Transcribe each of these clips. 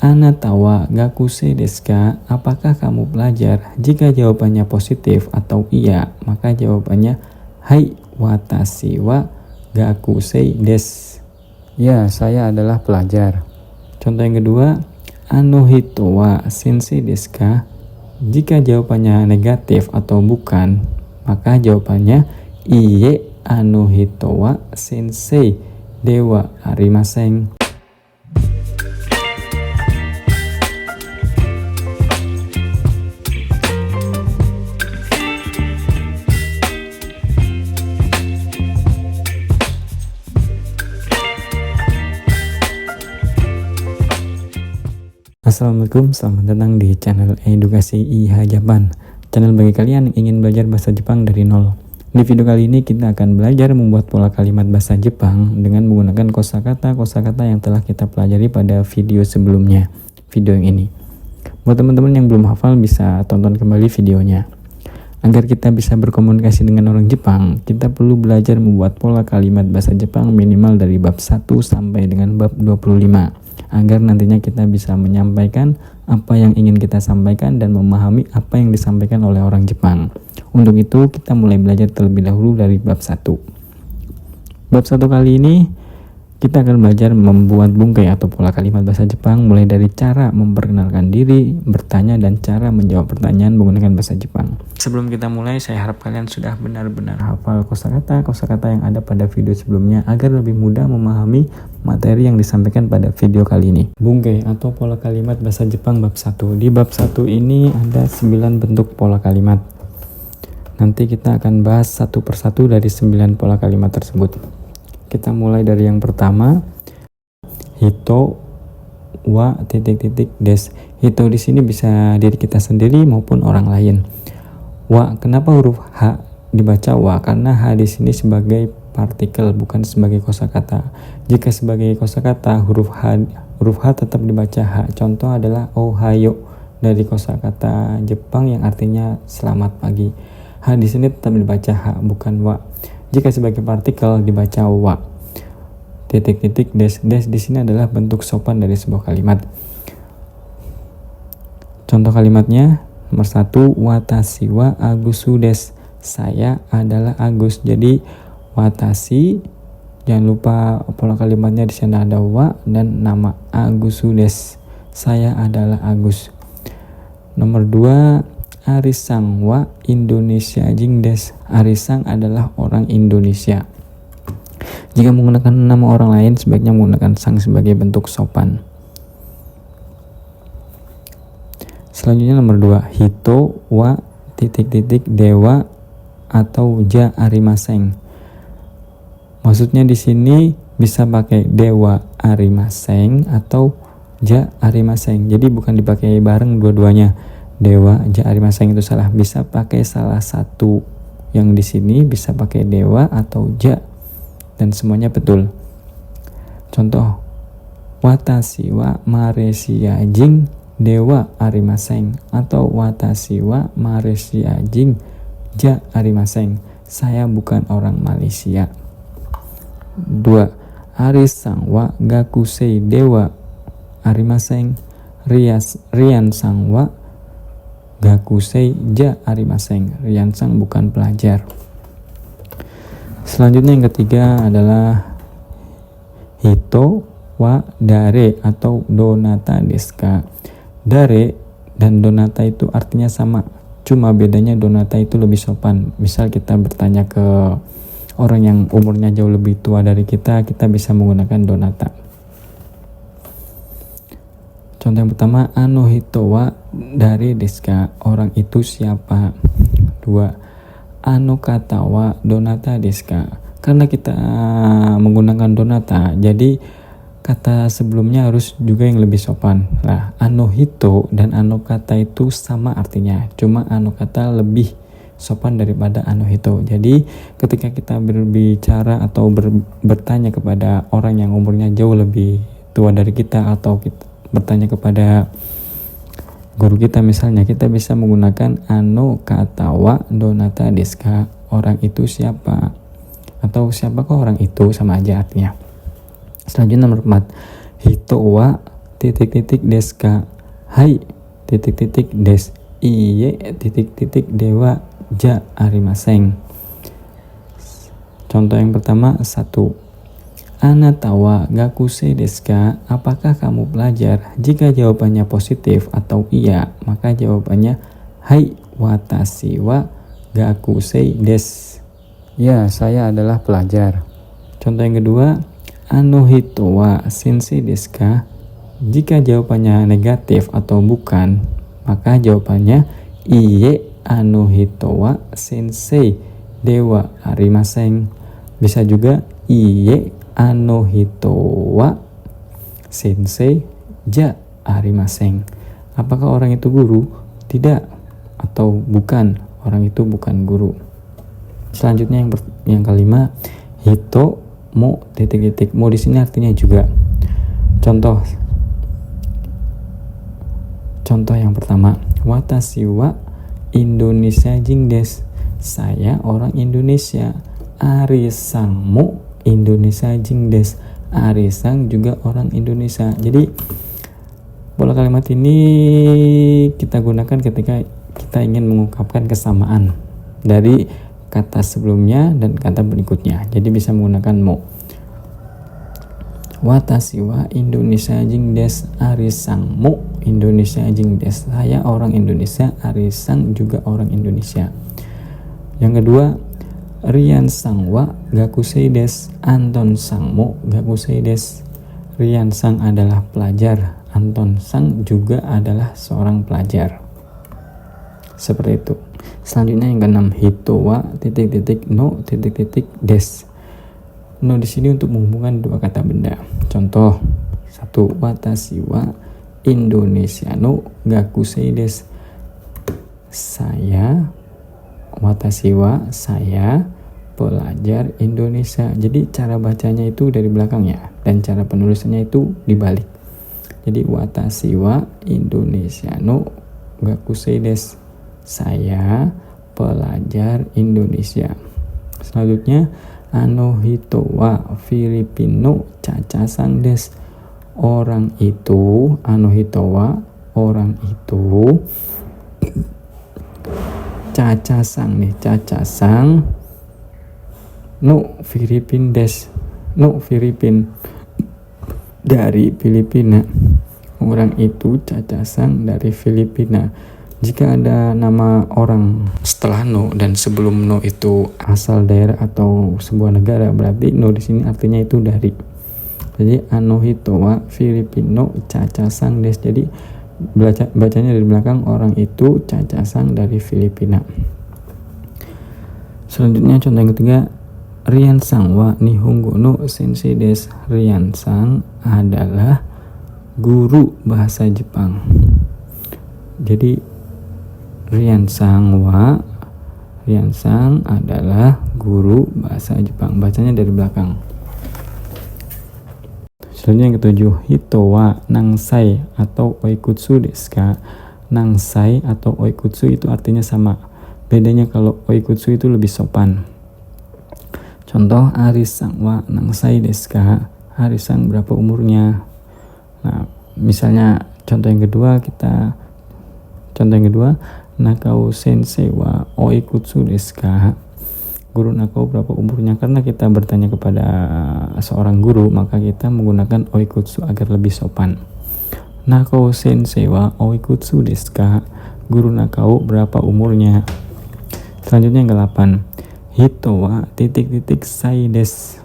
Anatawa gakusei desu ka? Apakah kamu belajar? Jika jawabannya positif atau iya, maka jawabannya hai watashi wa gakusei desu. Ya, saya adalah pelajar. Contoh yang kedua, ano hito wa sensei desu ka? Jika jawabannya negatif atau bukan, maka jawabannya iye ano hito wa sensei dewa arimasen. Assalamualaikum, selamat datang di channel Edukasi IH Japan. Channel bagi kalian yang ingin belajar bahasa Jepang dari nol. Di video kali ini kita akan belajar membuat pola kalimat bahasa Jepang dengan menggunakan kosakata yang telah kita pelajari pada video sebelumnya, video yang ini. Buat teman-teman yang belum hafal bisa tonton kembali videonya. Agar kita bisa berkomunikasi dengan orang Jepang, kita perlu belajar membuat pola kalimat bahasa Jepang minimal dari bab 1 sampai dengan bab 25. Agar nantinya kita bisa menyampaikan apa yang ingin kita sampaikan dan memahami apa yang disampaikan oleh orang Jepang. Untuk itu kita mulai belajar terlebih dahulu dari bab 1. Bab 1 kali ini kita akan belajar membuat bungkai atau pola kalimat bahasa Jepang, mulai dari cara memperkenalkan diri, bertanya, dan cara menjawab pertanyaan menggunakan bahasa Jepang. Sebelum kita mulai, saya harap kalian sudah benar-benar hafal kosakata yang ada pada video sebelumnya agar lebih mudah memahami materi yang disampaikan pada video kali ini. Bungkai atau pola kalimat bahasa Jepang bab 1. Di bab 1 ini ada 9 bentuk pola kalimat. Nanti kita akan bahas satu persatu dari 9 pola kalimat tersebut. Kita mulai dari yang pertama, hito wa des. Hito di sini bisa diri kita sendiri maupun orang lain. Wa, kenapa huruf H dibaca wa? Karena H di sini sebagai partikel, bukan sebagai kosakata. Jika sebagai kosakata, huruf H tetap dibaca H. Contoh adalah ohayo dari kosakata Jepang yang artinya selamat pagi. H di sini tetap dibaca H, bukan wa. Jika sebagai partikel dibaca wa. Des di sini adalah bentuk sopan dari sebuah kalimat. Contoh kalimatnya, nomor 1, watashi wa Agusu desu. Saya adalah Agus. Jadi watashi, jangan lupa pola kalimatnya di sana ada wa dan nama Agusu desu. Saya adalah Agus. Nomor 2, Arisang wa Indonesia jing des. Arisang adalah orang Indonesia. Jika menggunakan nama orang lain, sebaiknya menggunakan sang sebagai bentuk sopan. Selanjutnya nomor 2, hito wa dewa atau ja arimaseng. Maksudnya di sini bisa pakai dewa arimaseng atau ja arimaseng. Jadi bukan dipakai bareng dua-duanya. Dewa, ja arimaseng itu salah. Bisa pakai salah satu yang di sini, bisa pakai dewa atau ja, dan semuanya betul. Contoh, watashi wa Malaysia jing dewa arimaseng atau watashi wa Malaysia jing ja arimaseng. Saya bukan orang Malaysia. 2, Arisang wa gakusei dewa arimaseng. Rian sang wa gakusei ja arimaseng. Riansang bukan pelajar. Selanjutnya yang ketiga adalah hito wa dare atau donata desu ka. Dare dan donata itu artinya sama, cuma bedanya donata itu lebih sopan. Misal kita bertanya ke orang yang umurnya jauh lebih tua dari kita bisa menggunakan donata. Contoh yang pertama, ano hito wa dare desu ka? Orang itu siapa? 2, ano kata wa donata desu ka? Karena kita menggunakan donata, jadi kata sebelumnya harus juga yang lebih sopan. Nah, ano hito dan ano kata itu sama artinya, cuma ano kata lebih sopan daripada ano hito. Jadi ketika kita berbicara atau bertanya kepada orang yang umurnya jauh lebih tua dari kita, atau kita bertanya kepada guru kita misalnya, kita bisa menggunakan ano kata wa donata desu ka? Orang itu siapa? Atau siapakah orang itu, sama aja artinya. Selanjutnya nomor 4, hito wa titik-titik desu ka? Hai titik-titik des. Iye titik-titik dewa ja arimasen. Contoh yang pertama 1. Anata wa gakusei desu ka? Apakah kamu pelajar? Jika jawabannya positif atau iya, maka jawabannya hai watashi wa gakusei desu. Ya, saya adalah pelajar. Contoh yang kedua, ano hito wa sensei desu ka? Jika jawabannya negatif atau bukan, maka jawabannya iye ano hito wa sensei dewa arimasen. Bisa juga iye ano hito wa sensei ja arimasen. Apakah orang itu guru? Tidak. Atau bukan, orang itu bukan guru. Selanjutnya yang kelima, hito mo titik-titik. Mo di sini artinya juga. Contoh yang pertama, watashi wa Indonesia jing desu. Saya orang Indonesia. Ari-san mo Indonesia jing desu. Ari-san juga orang Indonesia. Jadi pola kalimat ini kita gunakan ketika kita ingin mengungkapkan kesamaan dari kata sebelumnya dan kata berikutnya. Jadi bisa menggunakan mo. Watashi wa Indonesia jing desu. Ari-san mo Indonesia jing desu. Saya orang Indonesia. Ari-san juga orang Indonesia. Yang kedua, Rian-san wa gakusei desu. Anton-san mo gakusei desu. Rian-san adalah pelajar. Anton-san juga adalah seorang pelajar. Seperti itu. Selanjutnya yang keenam, hito wa titik-titik no titik-titik desu. No di sini untuk menghubungkan dua kata benda. Contoh 1. Watashi wa Indonesia no gakusei desu. Watashi wa saya pelajar Indonesia. Jadi cara bacanya itu dari belakang ya, dan cara penulisannya itu dibalik. Jadi watashi wa Indonesia no gakusei desu. Saya pelajar Indonesia. Selanjutnya, ano hito wa Filipino cacasan desu. Orang itu, ano hito wa orang itu, cacasan nih, cacasan no Filipin des. No Filipin dari Filipina. Orang itu cacasan dari Filipina. Jika ada nama orang setelah no dan sebelum no itu asal daerah atau sebuah negara, berarti no di sini artinya itu dari. Jadi ano hito wa Filipino cacasan des. Jadi bacanya dari belakang, orang itu cacasan dari Filipina. Selanjutnya contoh yang ketiga, Rian-san wa Nihongo no sensei desu. Rian-san adalah guru bahasa Jepang. Jadi Rian-san adalah guru bahasa Jepang. Bacanya dari belakang. Selanjutnya yang ketujuh, hito wa nangsai atau oikutsu desu ka? Nangsai atau oikutsu itu artinya sama. Bedanya kalau oikutsu itu lebih sopan. Contoh, Ari-san wa nangsai desu ka? Ari-san berapa umurnya? Nah, misalnya contoh yang kedua, Nakao sensei wa oikutsu desu ka? Guru Nakao berapa umurnya? Karena kita bertanya kepada seorang guru, maka kita menggunakan oikutsu agar lebih sopan. Nakao sensei wa oikutsu desu ka? Guru Nakao berapa umurnya? Selanjutnya yang ke-8, hito wa titik-titik sai desu.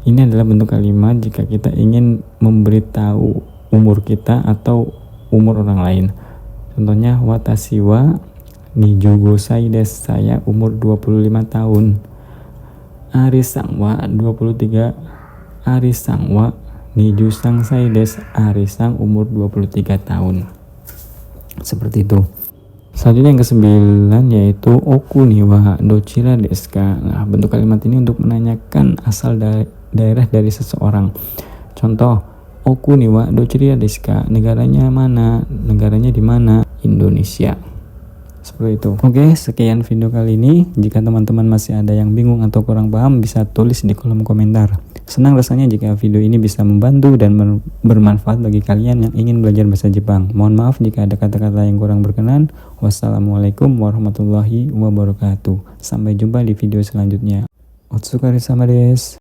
Ini adalah bentuk kalimat jika kita ingin memberitahu umur kita atau umur orang lain. Contohnya, watashi wa 25 desu. Saya umur 25 tahun. Ari-san wa 23. Ari-san wa 23 desu. Ari-san umur 23 tahun. Seperti itu. Selanjutnya yang ke-9 yaitu oku ni wa dochira desu ka? Nah, bentuk kalimat ini untuk menanyakan asal daerah dari seseorang. Contoh, oku ni wa dochira desu ka? Negaranya mana? Negaranya di mana? Indonesia. Seperti itu. Oke, sekian video kali ini. Jika teman-teman masih ada yang bingung atau kurang paham, bisa tulis di kolom komentar. Senang rasanya jika video ini bisa membantu dan bermanfaat bagi kalian yang ingin belajar bahasa Jepang. Mohon maaf jika ada kata-kata yang kurang berkenan. Wassalamualaikum warahmatullahi wabarakatuh. Sampai jumpa di video selanjutnya. Otsukare sama desu.